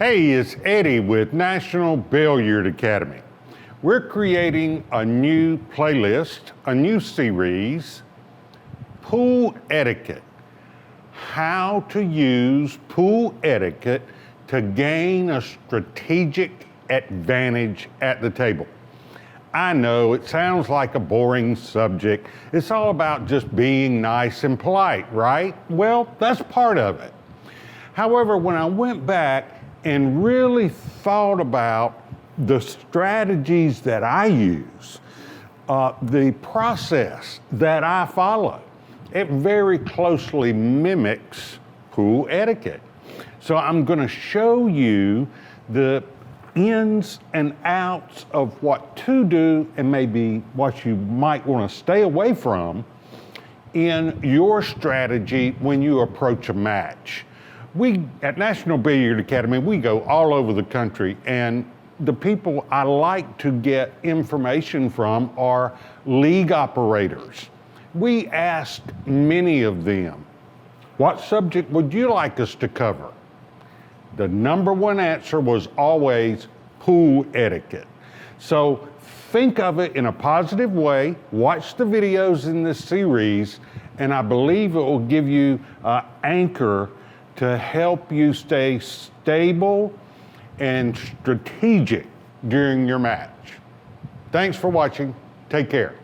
Hey, it's Eddie with National Billiard Academy. We're creating a new playlist, a new series, Pool Etiquette. How to use pool etiquette to gain a strategic advantage at the table. I know it sounds like a boring subject. It's all about just being nice and polite, right? Well, that's part of it. However, when I went back and really thought about the strategies that I use, the process that I follow, it very closely mimics pool etiquette. So I'm going to show you the ins and outs of what to do and maybe what you might want to stay away from in your strategy when you approach a match. We at National Billiard Academy, we go all over the country, and the people I like to get information from are league operators. We asked many of them, what subject would you like us to cover? The number one answer was always pool etiquette. So think of it in a positive way, watch the videos in this series, and I believe it will give you an anchor to help you stay stable and strategic during your match. Thanks for watching. Take care.